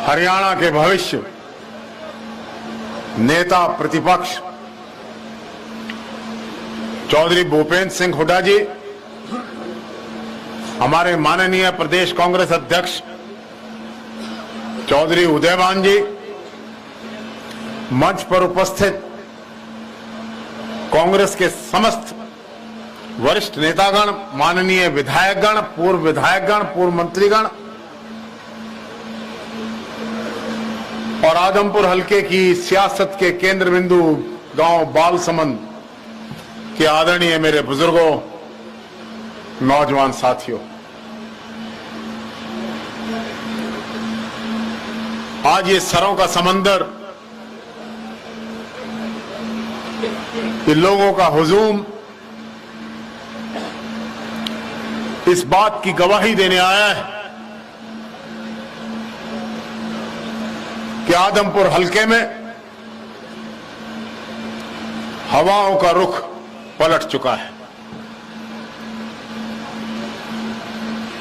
हरियाणा के भविष्य नेता प्रतिपक्ष चौधरी भूपेंद्र सिंह हुड्डा जी, हमारे माननीय प्रदेश कांग्रेस अध्यक्ष चौधरी उदयभान जी, मंच पर उपस्थित कांग्रेस के समस्त वरिष्ठ नेतागण, माननीय विधायकगण, पूर्व विधायकगण, पूर्व मंत्रीगण और आदमपुर हलके की सियासत के केंद्र बिंदु गांव बालसमंद के आदरणीय मेरे बुजुर्गों, नौजवान साथियों, आज ये सरों का समंदर, ये लोगों का हुजूम इस बात की गवाही देने आया है कि आदमपुर हलके में हवाओं का रुख पलट चुका है।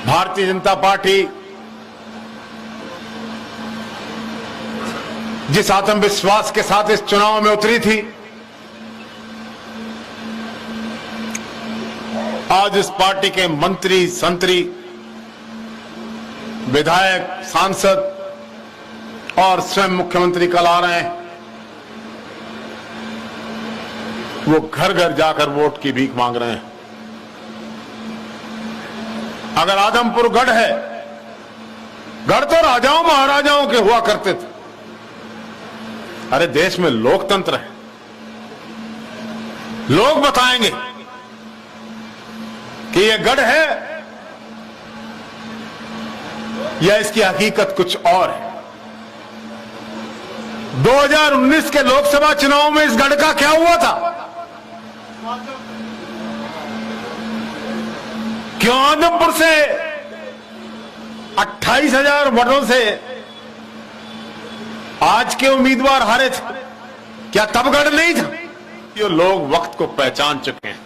भारतीय जनता पार्टी जिस आत्मविश्वास के साथ इस चुनाव में उतरी थी, आज इस पार्टी के मंत्री, संतरी, विधायक, सांसद और स्वयं मुख्यमंत्री कल आ रहे हैं, वो घर घर जाकर वोट की भीख मांग रहे हैं। अगर आदमपुर गढ़ है, गढ़ तो राजाओं महाराजाओं के हुआ करते थे। अरे देश में लोकतंत्र है, लोग बताएंगे कि यह गढ़ है या इसकी हकीकत कुछ और है। 2019 के लोकसभा चुनाव में इस गढ़ का क्या हुआ था? क्यों आदमपुर से 28,000 वोटों से आज के उम्मीदवार हारे थे? क्या तब गढ़ नहीं था? ये लोग वक्त को पहचान चुके हैं।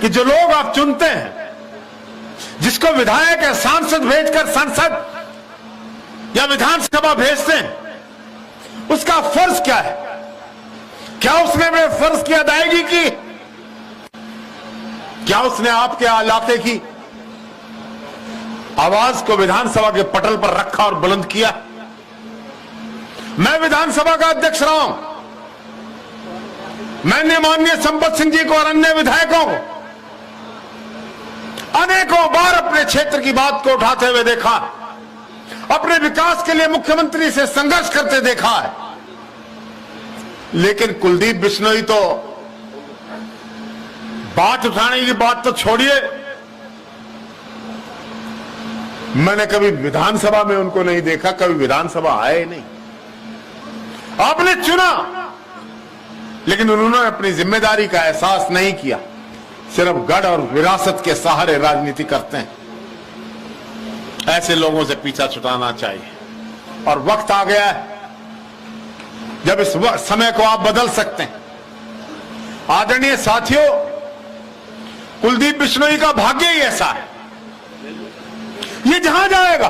कि जो लोग आप चुनते हैं, जिसको विधायक या सांसद भेजकर संसद या विधानसभा भेजते हैं, उसका फर्ज क्या है? क्या उसने मेरे फर्ज की अदायगी की? क्या उसने आपके इलाके की आवाज को विधानसभा के पटल पर रखा और बुलंद किया? मैं विधानसभा का अध्यक्ष रहा हूं, मैंने माननीय संपत सिंह जी को और अन्य विधायकों को अनेकों बार अपने क्षेत्र की बात को उठाते हुए देखा, अपने विकास के लिए मुख्यमंत्री से संघर्ष करते देखा है। लेकिन कुलदीप बिश्नोई तो बात उठाने की बात तो छोड़िए, मैंने कभी विधानसभा में उनको नहीं देखा, कभी विधानसभा आए नहीं। आपने चुना, लेकिन उन्होंने अपनी जिम्मेदारी का एहसास नहीं किया, सिर्फ गढ़ और विरासत के सहारे राजनीति करते हैं। ऐसे लोगों से पीछा छुड़ाना चाहिए और वक्त आ गया है जब इस समय को आप बदल सकते हैं। आदरणीय साथियों, कुलदीप बिश्नोई का भाग्य ही ऐसा है, ये जहां जाएगा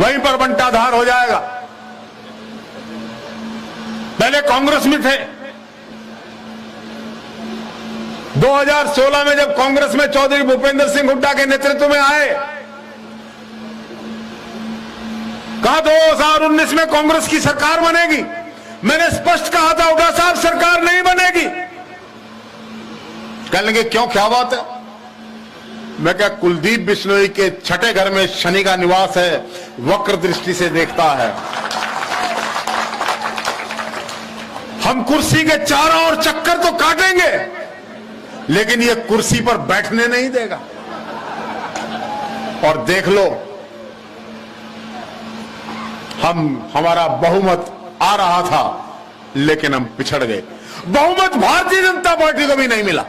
वहीं पर बंटाधार हो जाएगा। पहले कांग्रेस में थे, 2016 में जब कांग्रेस में चौधरी भूपेंद्र सिंह हुड्डा के नेतृत्व में आए, कहा 2019 में कांग्रेस की सरकार बनेगी। मैंने स्पष्ट कहा था, हुड्डा साहब सरकार नहीं बनेगी। कहने लगे क्यों, क्या बात है? मैं क्या, कुलदीप बिश्नोई के छठे घर में शनि का निवास है, वक्र दृष्टि से देखता है। हम कुर्सी के चारों ओर चक्कर तो काटेंगे, लेकिन ये कुर्सी पर बैठने नहीं देगा। और देख लो, हमारा बहुमत आ रहा था, लेकिन हम पिछड़ गए। बहुमत भारतीय जनता पार्टी को भी नहीं मिला।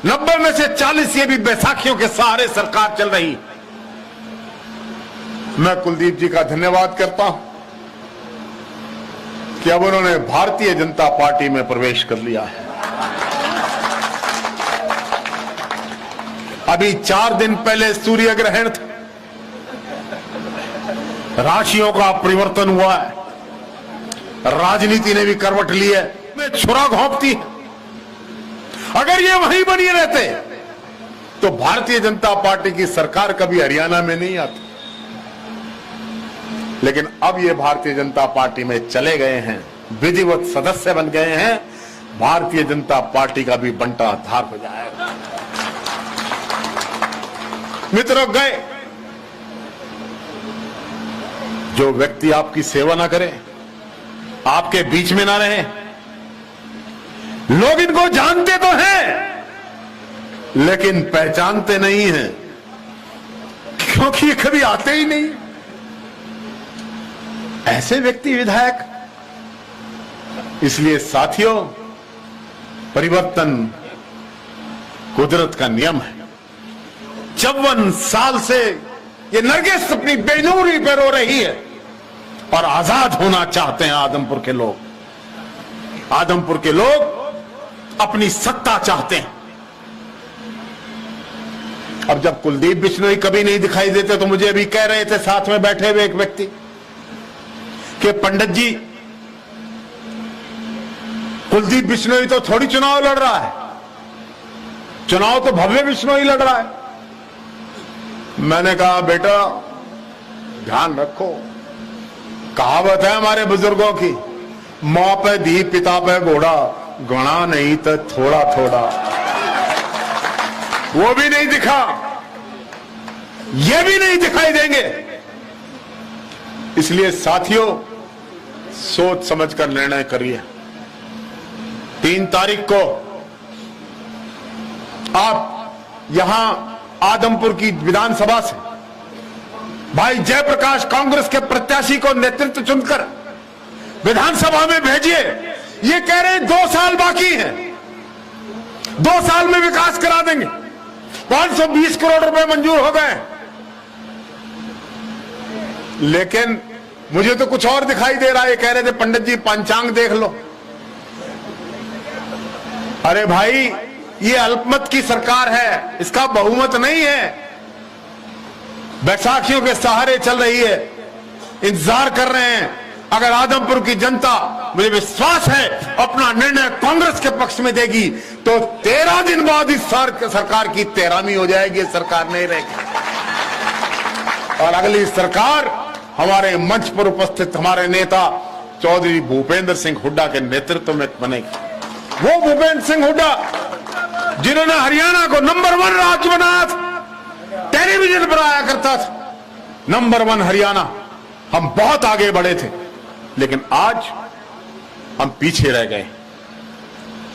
90 में से 40 ये भी बैसाखियों के सहारे सरकार चल रही। मैं कुलदीप जी का धन्यवाद करता हूं। कि अब उन्होंने भारतीय जनता पार्टी में प्रवेश कर लिया है। अभी 4 दिन पहले सूर्य ग्रहण था, राशियों का परिवर्तन हुआ है, राजनीति ने भी करवट ली है, में छुरा घोंपती है। अगर ये वहीं बनी रहते तो भारतीय जनता पार्टी की सरकार कभी हरियाणा में नहीं आती। लेकिन अब ये भारतीय जनता पार्टी में चले गए हैं, विधिवत सदस्य बन गए हैं, भारतीय जनता पार्टी का भी बंटा धार हो जाएगा। मित्रों, गए जो व्यक्ति आपकी सेवा ना करे, आपके बीच में ना रहे, लोग इनको जानते तो हैं लेकिन पहचानते नहीं हैं, क्योंकि ये कभी आते ही नहीं। ऐसे व्यक्ति विधायक। इसलिए साथियों, परिवर्तन कुदरत का नियम है। 54 साल से ये नरगिस अपनी बेनूरी पे रो रही है और आजाद होना चाहते हैं आदमपुर के लोग। आदमपुर के लोग अपनी सत्ता चाहते हैं। अब जब कुलदीप बिश्नोई कभी नहीं दिखाई देते तो मुझे अभी कह रहे थे साथ में बैठे हुए एक व्यक्ति कि पंडित जी, कुलदीप बिश्नोई तो थोड़ी चुनाव लड़ रहा है, चुनाव तो भव्य बिश्नोई लड़ रहा है। मैंने कहा बेटा ध्यान रखो, कहावत है हमारे बुजुर्गों की, मां पे धी पिता पे घोड़ा, गणा नहीं तो थोड़ा थोड़ा। वो भी नहीं दिखा, ये भी नहीं दिखाई देंगे। इसलिए साथियों, सोच समझकर निर्णय करिए। 3 तारीख को आप यहां आदमपुर की विधानसभा से भाई जयप्रकाश कांग्रेस के प्रत्याशी को नेतृत्व चुनकर विधानसभा में भेजिए। ये कह रहे हैं 2 साल बाकी हैं, 2 साल में विकास करा देंगे, 520 करोड़ रुपए मंजूर हो गए। लेकिन मुझे तो कुछ और दिखाई दे रहा है। ये कह रहे थे पंडित जी पंचांग देख लो। अरे भाई, ये अल्पमत की सरकार है, इसका बहुमत नहीं है। बैसाखियों के सहारे चल रही है, इंतजार कर रहे हैं। अगर आदमपुर की जनता, मुझे विश्वास है, अपना निर्णय कांग्रेस के पक्ष में देगी तो 13 दिन बाद इस सरकार की 13वीं हो जाएगी, सरकार नहीं रहेगी। और अगली सरकार हमारे मंच पर उपस्थित हमारे नेता चौधरी भूपेंद्र सिंह हुड्डा के नेतृत्व में बनेगी। वो भूपेंद्र सिंह हुड्डा जिन्होंने हरियाणा को नंबर 1 राज्य बनाया था, टेलीविजन पर आया करता था, नंबर 1 हरियाणा। हम बहुत आगे बढ़े थे, लेकिन आज हम पीछे रह गए।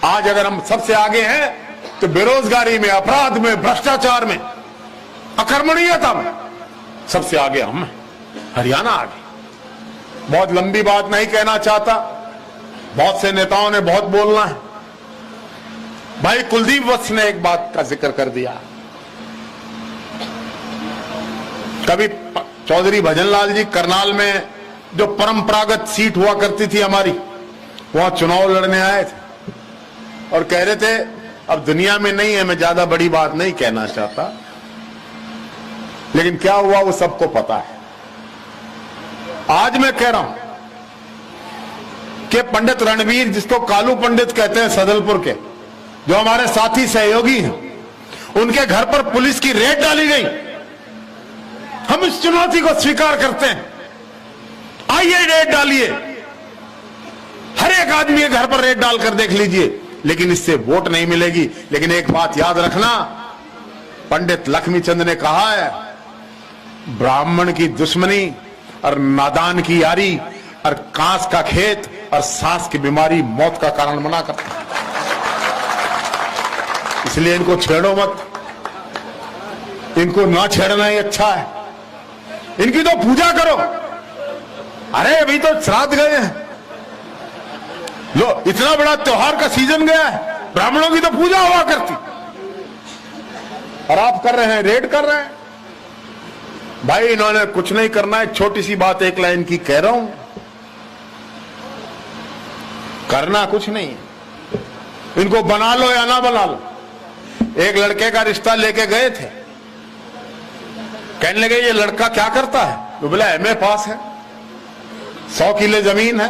आज अगर हम सबसे आगे हैं तो बेरोजगारी में, अपराध में, भ्रष्टाचार में, अकर्मणीयता में सबसे आगे हम हैं, हरियाणा आगे। बहुत लंबी बात नहीं कहना चाहता, बहुत से नेताओं ने बहुत बोलना है। भाई कुलदीप वत्स ने एक बात का जिक्र कर दिया। कभी चौधरी भजनलाल जी करनाल में जो परंपरागत सीट हुआ करती थी हमारी, वहां चुनाव लड़ने आए थे और कह रहे थे, अब दुनिया में नहीं है, मैं ज्यादा बड़ी बात नहीं कहना चाहता, लेकिन क्या हुआ वो सबको पता है। आज मैं कह रहा हूं कि पंडित रणवीर, जिसको कालू पंडित कहते हैं सदलपुर के, जो हमारे साथी सहयोगी हैं, उनके घर पर पुलिस की रेड डाली गई। हम इस चुनौती को स्वीकार करते हैं, आइए रेड डालिए, हर एक आदमी के घर पर रेड डालकर देख लीजिए, लेकिन इससे वोट नहीं मिलेगी। लेकिन एक बात याद रखना, पंडित लक्ष्मीचंद ने कहा है, ब्राह्मण की दुश्मनी और नादान की यारी और कांस का खेत और सांस की बीमारी मौत का कारण बना करता। इसलिए इनको छेड़ो मत, इनको ना छेड़ना ही अच्छा है। इनकी तो पूजा करो। अरे अभी तो श्राद्ध गए हैं, लो इतना बड़ा त्योहार का सीजन गया है, ब्राह्मणों की तो पूजा हुआ करती, और आप कर रहे हैं, रेड कर रहे हैं। भाई इन्होंने कुछ नहीं करना है। छोटी सी बात एक लाइन की कह रहा हूं, करना कुछ नहीं, इनको बना लो या ना बना लो। एक लड़के का रिश्ता लेके गए थे, कहने लगे ये लड़का क्या करता है? तो बोला एमए पास है, 100 किले जमीन है,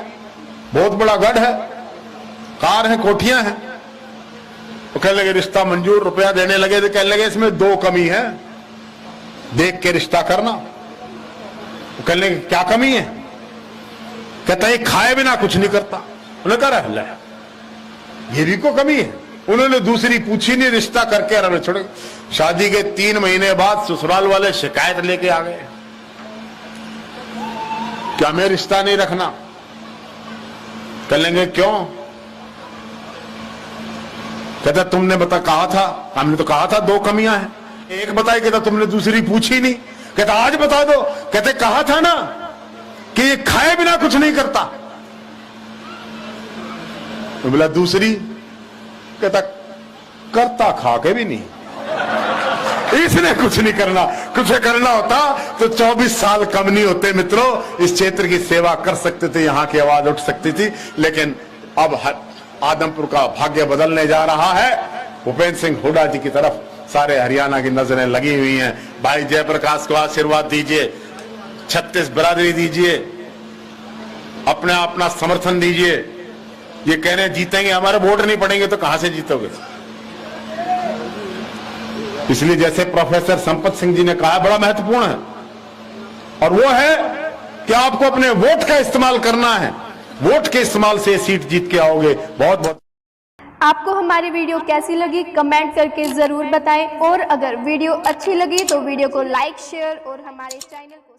बहुत बड़ा गढ़ है, कार है, कोठियां हैं। तो कहने लगे रिश्ता मंजूर, रुपया देने लगे। तो कहने लगे इसमें 2 कमी है, देख के रिश्ता करना। तो कहने लगे क्या कमी है? कहता है खाए बिना कुछ नहीं करता। उन्होंने कहा ये भी को कमी है। उन्होंने दूसरी पूछी नहीं, रिश्ता करके आराम छोड़े। शादी के 3 महीने बाद ससुराल वाले शिकायत लेके आ गए, क्या मैं रिश्ता नहीं रखना? कर लेंगे क्यों? कहता तुमने कहा था। हमने तो कहा था 2 कमियां हैं, एक बताई। कहता तुमने दूसरी पूछी नहीं। कहता आज बता दो। कहते कहा था ना कि ये खाए बिना कुछ नहीं करता। तो बोला दूसरी? कहता करता खा के भी नहीं। इसने कुछ नहीं करना, कुछ करना होता तो 24 साल कम नहीं होते मित्रों, इस क्षेत्र की सेवा कर सकते थे, यहां की आवाज उठ सकती थी। लेकिन अब आदमपुर का भाग्य बदलने जा रहा है। भूपेंद्र सिंह हुड्डा जी की तरफ सारे हरियाणा की नजरें लगी हुई हैं। भाई जयप्रकाश को आशीर्वाद दीजिए, 36 बिरादरी दीजिए, अपना समर्थन दीजिए। ये कह रहे जीतेंगे, हमारे वोट नहीं पड़ेंगे तो कहां से जीतोगे? इसलिए जैसे प्रोफेसर संपत सिंह जी ने कहा बड़ा महत्वपूर्ण है, और वो है कि आपको अपने वोट का इस्तेमाल करना है। वोट के इस्तेमाल से सीट जीत के आओगे। बहुत बहुत आपको हमारी वीडियो कैसी लगी कमेंट करके जरूर बताएं, और अगर वीडियो अच्छी लगी तो वीडियो को लाइक शेयर और हमारे चैनल को